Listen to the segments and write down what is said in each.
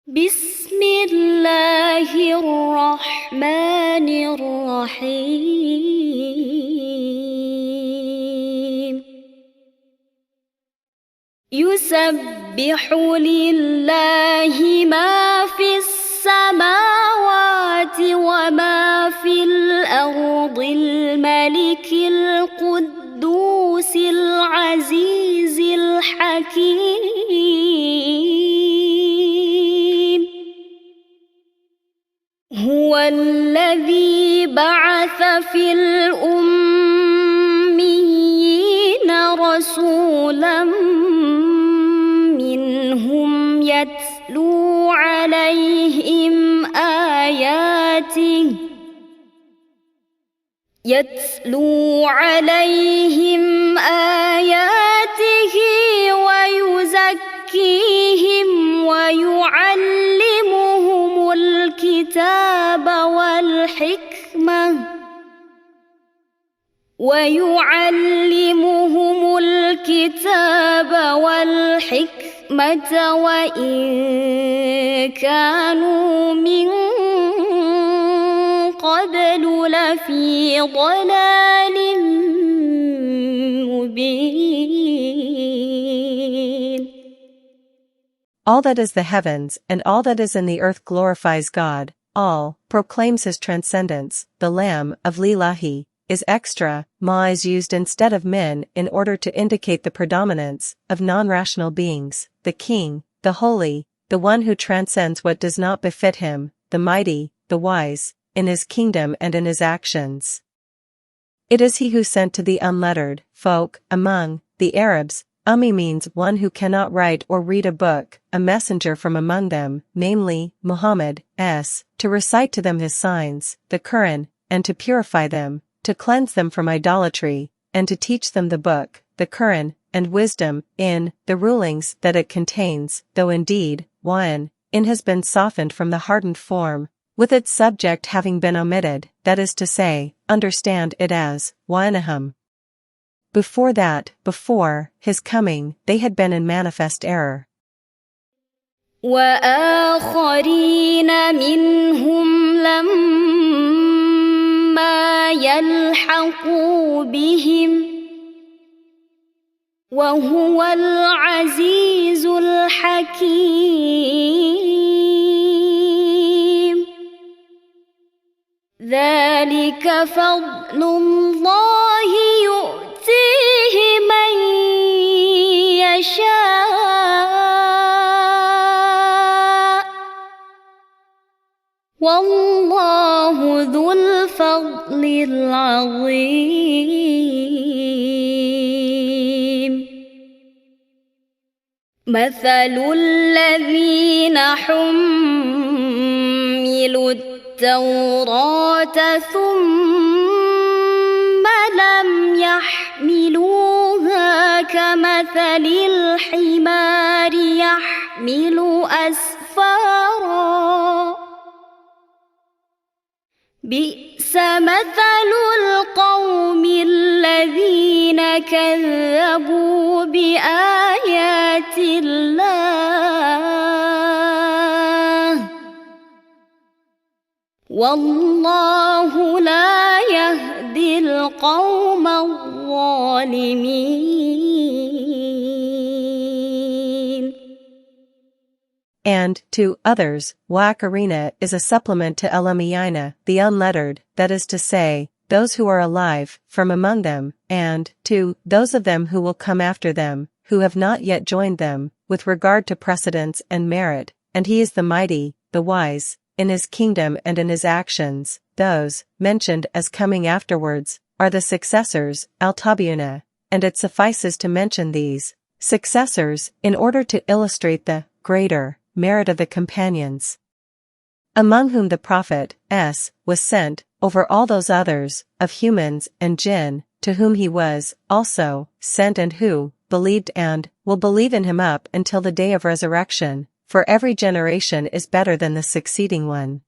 بسم الله الرحمن الرحيم يسبح لله ما في السماوات وما في الأرض الملك القدوس العزيز الحكيم هو الذي بعث في الأميين رسولا منهم يتلو عليهم آياته ويزكيهم ويعلمهم الكتاب والحكمة وإن كانوا من قبل لفي ضلال مبين. All that is the heavens and all that is in the earth glorifies God, all proclaims His transcendence. The Lamb of Lillahi is extra, ma is used instead of min in order to indicate the predominance of non-rational beings, the King, the Holy, the one who transcends what does not befit Him, the Mighty, the Wise, in His kingdom and in His actions. It is He who sent to the unlettered folk among the Arabs. Ummi means one who cannot write or read a book, a messenger from among them, namely, Muhammad, to recite to them his signs, the Quran, and to purify them, to cleanse them from idolatry, and to teach them the book, the Quran, and wisdom, in the rulings that it contains, though indeed, in has been softened from the hardened form, with its subject having been omitted, that is to say, understand it as, wa'anahum. Before that, before His coming, they had been in manifest error. وآخرين منهم لما يلحقوا بهم وهو العزيز الحكيم ذلك فضل الله يؤتيه من يشاء والله ذو الفضل العظيم مثل الذين حملوا التوراة ثم لم يحملوها كمثل الحمار يحمل أسفارا بئس مثل القوم الذين كذبوا بآيات الله والله لا يهدي القوم الظالمين. And, to others, wa'akarina is a supplement to elamiyina, the unlettered, that is to say, those who are alive, from among them, and, to those of them who will come after them, who have not yet joined them, with regard to precedence and merit, and He is the Mighty, the Wise, in His kingdom and in His actions. Those, mentioned as coming afterwards, are the successors, al-tabiuna, and it suffices to mention these successors, in order to illustrate the greater merit of the companions, among whom the Prophet was sent, over all those others, of humans and jinn, to whom he was, also, sent and who, believed and, will believe in him up until the day of resurrection, for every generation is better than the succeeding one.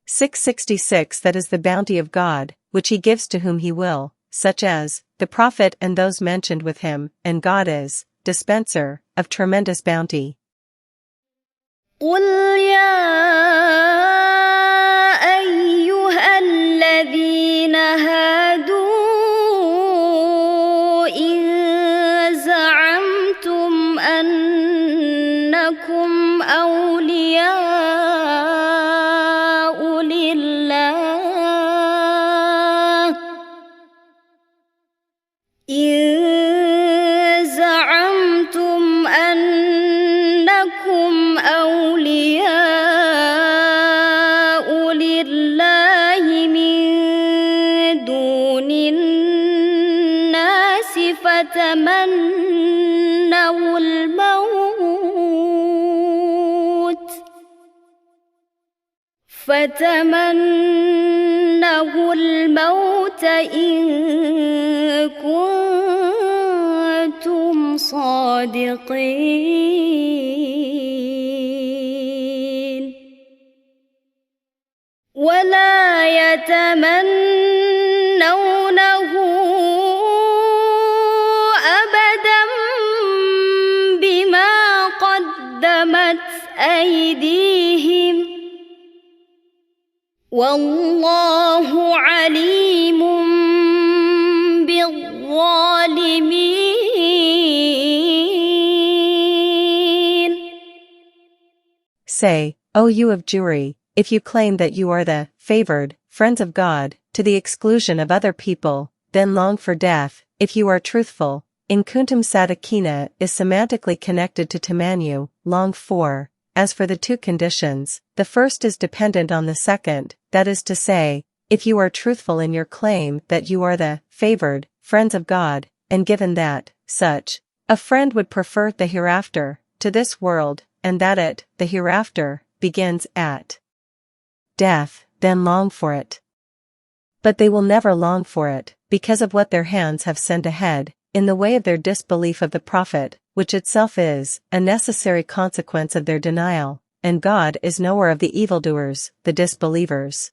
666 That is the bounty of God, which He gives to whom He will, such as, the Prophet and those mentioned with him, and God is, dispenser, of tremendous bounty. قل يا أيها الذين هادوا إن زعمتم أنكم أولياء لله من دون الناس فتمنوا الموت إن كنتم صادقين ولا يتمنونه أبدا بما قدمت أيديهم والله عليم بالظالمين. Say, O you of Jewry, if you claim that you are the favored friends of God, to the exclusion of other people, then long for death, if you are truthful. In kuntum sadakina is semantically connected to tamanu, long for. As for the two conditions, the first is dependent on the second, that is to say, if you are truthful in your claim that you are the favored friends of God, and given that such a friend would prefer the hereafter to this world, and that it, the hereafter, begins at death, then long for it. But they will never long for it, because of what their hands have sent ahead, in the way of their disbelief of the Prophet, which itself is a necessary consequence of their denial, and God is knower of the evildoers, the disbelievers.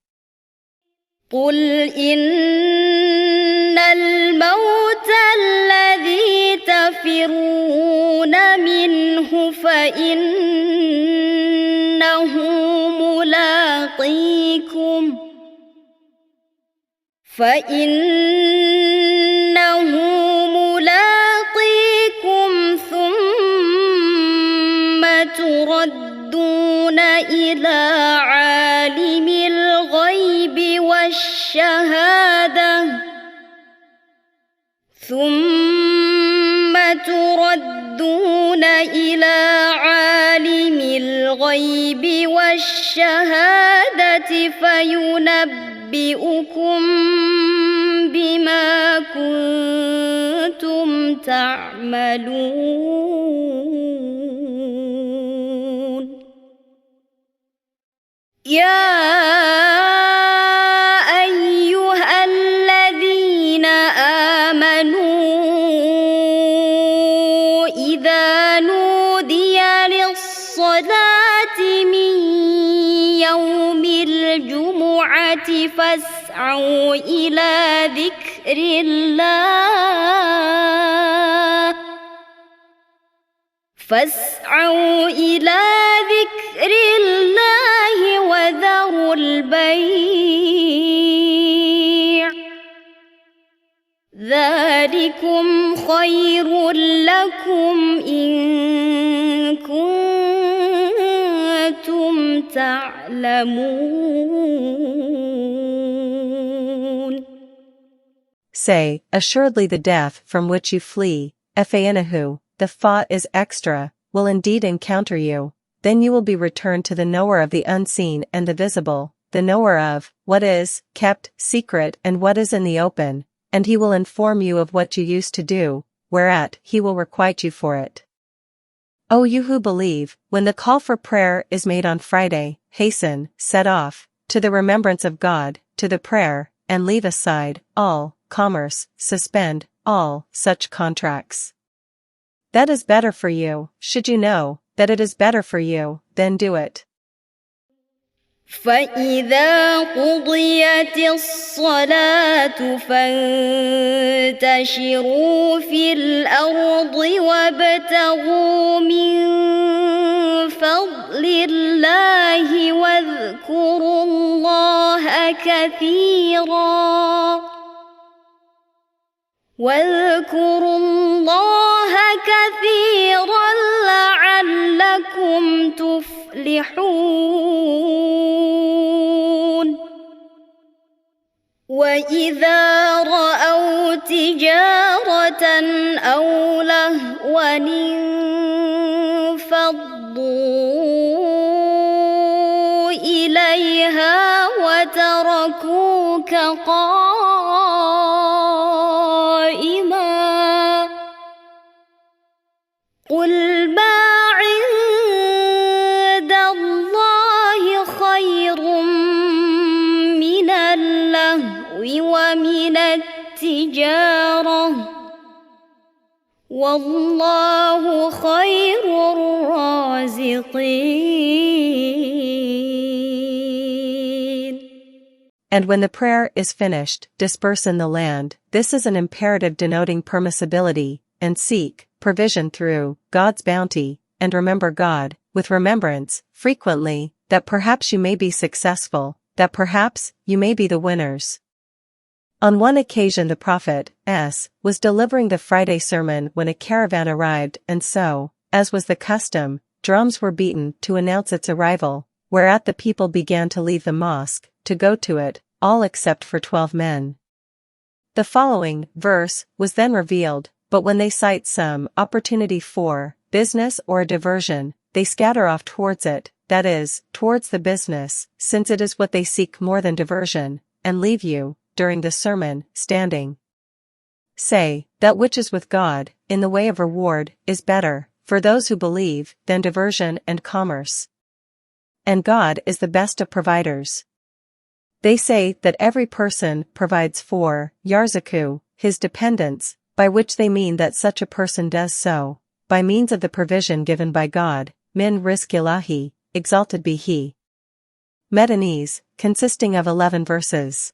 قل إن الموت الذي تفرون منه فإنه ملاقيكم ثم تردون إلى عالم الغيب والشهادة فينبئكم بما كنتم تعملون. يا أيها الذين آمنوا إذا نودي للصلاة من يوم الجمعة فاسعوا إلى ذكر الله وذروا البيع ذلكم خير لكم إن كنتم تعلمون. Say, assuredly the death from which you flee, Fanahu, the thought is extra, will indeed encounter you, then you will be returned to the knower of the unseen and the visible, the knower of what is kept secret and what is in the open, and he will inform you of what you used to do, whereat he will requite you for it. O you who believe, when the call for prayer is made on Friday, hasten, set off, to the remembrance of God, to the prayer, and leave aside all commerce, suspend all such contracts. That is better for you. Should you know that it is better for you, then do it. فإذا قضيت الصلاة فانتشروا في الأرض وابتغوا من فضل الله واذكروا الله كثيرا لعلكم تفلحون وإذا رأوا تجارة أو لهوا انفضوا إليها وتركوك قائما قل ما عند الله خير من اللهو ومن التجارة والله خير الرازقين. And when the prayer is finished, disperse in the land. This is an imperative denoting permissibility, and seek provision through God's bounty, and remember God, with remembrance, frequently, that perhaps you may be successful, that perhaps you may be the winners. On one occasion the Prophet was delivering the Friday sermon when a caravan arrived, and so, as was the custom, drums were beaten to announce its arrival, whereat the people began to leave the mosque, to go to it, all except for 12 men. The following verse was then revealed, but when they sight some opportunity for business or a diversion, they scatter off towards it, that is, towards the business, since it is what they seek more than diversion, and leave you, during the sermon, standing. Say, that which is with God, in the way of reward, is better, for those who believe, than diversion and commerce. And God is the best of providers. They say that every person provides for yarzaku, his dependents, by which they mean that such a person does so, by means of the provision given by God, min rizqillahi, exalted be He. Medanese, consisting of 11 verses.